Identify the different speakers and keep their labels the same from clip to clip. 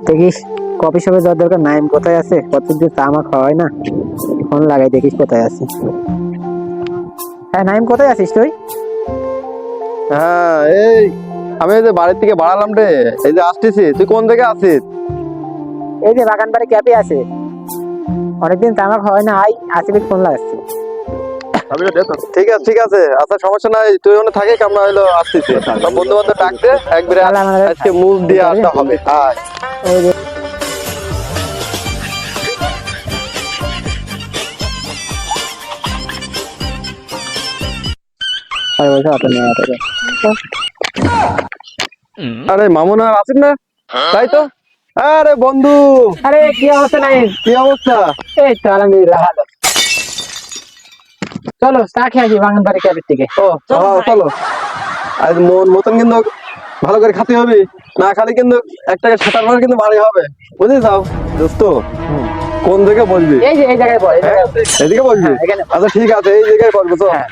Speaker 1: দেখিস কফি শপে যাওয়ার দরকার, নাইম কোথায় আছে? কতদিন চা মা খাওয়াই না, ফোন লাগাই দেখিস কোথায় আছে। হ্যাঁ নাইম, কোথায় আছিস তুই?
Speaker 2: হ্যাঁ, এই আমি এই যে বাড়ির থেকে বাড়ালাম রে, এই যে আসতেছি। তুই কোন দিকে আছিস?
Speaker 1: এই যে বাগান বাড়ি ক্যাফে আছে, অনেকদিন চা মা খাওয়াই না, আই আসিফিক ফোন লাগাচ্ছি।
Speaker 2: ঠিক আছে ঠিক আছে, আচ্ছা সমস্যা নাই, তুই ওখানে থাকিস, আমরা হলো আসতেছি। সব বন্ধু বান্ধব ডাক দে, একবারে
Speaker 1: তাহলে আমাদের
Speaker 2: আজকে মুভ দিয়ে আড্ডা হবে। আয়।
Speaker 1: ওই যে আরে বলছে অত নিয়ে আসবে।
Speaker 2: আরে মামুন আর আসিস না? তাই তো। আরে বন্ধু,
Speaker 1: আরে কি অবস্থা নাইম?
Speaker 2: কি অবস্থা?
Speaker 1: এই তো আলহামদুলিল্লাহ ভালো। চলো চা খেয়ে আসি বাগান বাড়ি ক্যাফের থেকে।
Speaker 2: চলো। আজ মন মতন কিন্তু ভালো করে খেতে হবে, না খালি কিন্তু একটা সাঁতার মারা কিন্তু ভারী হবে, বুঝলি যাও দোস্ত। কোন দিকে বসবি?
Speaker 1: এই যে এই জায়গায় বল, এই জায়গায় বল।
Speaker 2: এদিকে বসবি?
Speaker 1: হ্যাঁ, এখানে।
Speaker 2: আচ্ছা ঠিক আছে, এই জায়গায় বসবো তো।
Speaker 1: হ্যাঁ,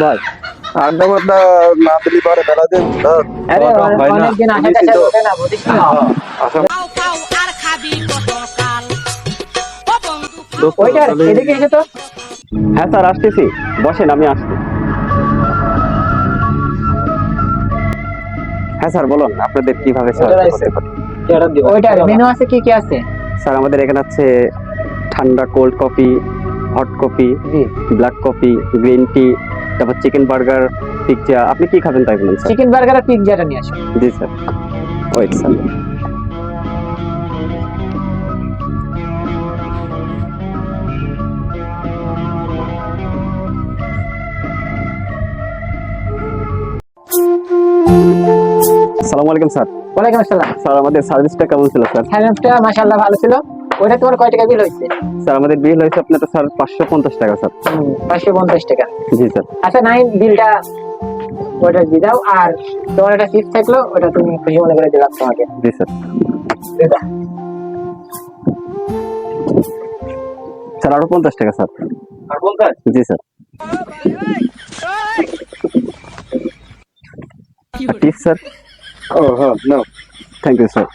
Speaker 1: বল।
Speaker 2: আড্ডা মাড্ডা না দিলি পরে মেলা দিন
Speaker 1: আরে অনেকদিন আশা টাশা ওঠে না, বুঝিস না। ওইটার এদিকে এসে তো।
Speaker 3: হ্যাঁ স্যার, আসতেছি, বসেন, আমি আসছি। হ্যাঁ স্যার, বলুন আপনাদের কিভাবে সাহায্য করতে পারি?
Speaker 1: ওইটার মেনু আছে, কি কি আছে?
Speaker 3: স্যার আমাদের এখানে আছে ঠান্ডা কোল্ড কফি, হট কফি,
Speaker 1: জি।
Speaker 3: ব্ল্যাক কফি, গ্রিন টি, তারপর চিকেন বার্গার, পিৎজা। আপনি কি খাবেন তাই বলুন স্যার।
Speaker 1: চিকেন বার্গার আর পিৎজাটা নিয়ে আসো।
Speaker 3: জি স্যার, ওয়েট স্যার। আসসালামু আলাইকুম স্যার।
Speaker 1: ওয়ালাইকুম আসসালাম।
Speaker 3: স্যার আমাদের সার্ভিসটা কেমন ছিল স্যার?
Speaker 1: সার্ভিসটা মাশাআল্লাহ ভালো ছিল। ওইটা তোমার কয় টাকা বিল হয়েছে?
Speaker 3: স্যার আমাদের বিল হয়েছে আপনার তো স্যার 550 টাকা স্যার।
Speaker 1: 550 টাকা।
Speaker 3: জি স্যার।
Speaker 1: আচ্ছা নাইন, বিলটা ওটা দিয়ে দাও, আর তোমার একটা টিপ থাকলো, ওটা তুমি খুশি মনে করে দিলাম তোমাকে।
Speaker 3: জি স্যার। স্যার আরো 50 টাকা স্যার। জি স্যার। টিপ স্যার।
Speaker 2: ও হ্যাঁ, নাও।
Speaker 3: Thank you sir.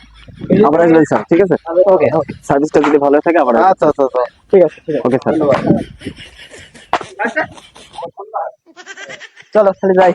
Speaker 3: আবার আসবেন স্যার, ঠিক আছে?
Speaker 1: ওকে ওকে,
Speaker 3: সার্ভিসটা যদি ভালো থাকে আবার আসবেন।
Speaker 2: আচ্ছা আচ্ছা আচ্ছা।
Speaker 1: ঠিক আছে ঠিক আছে।
Speaker 3: Okay sir.
Speaker 1: চলো তাহলে যাই।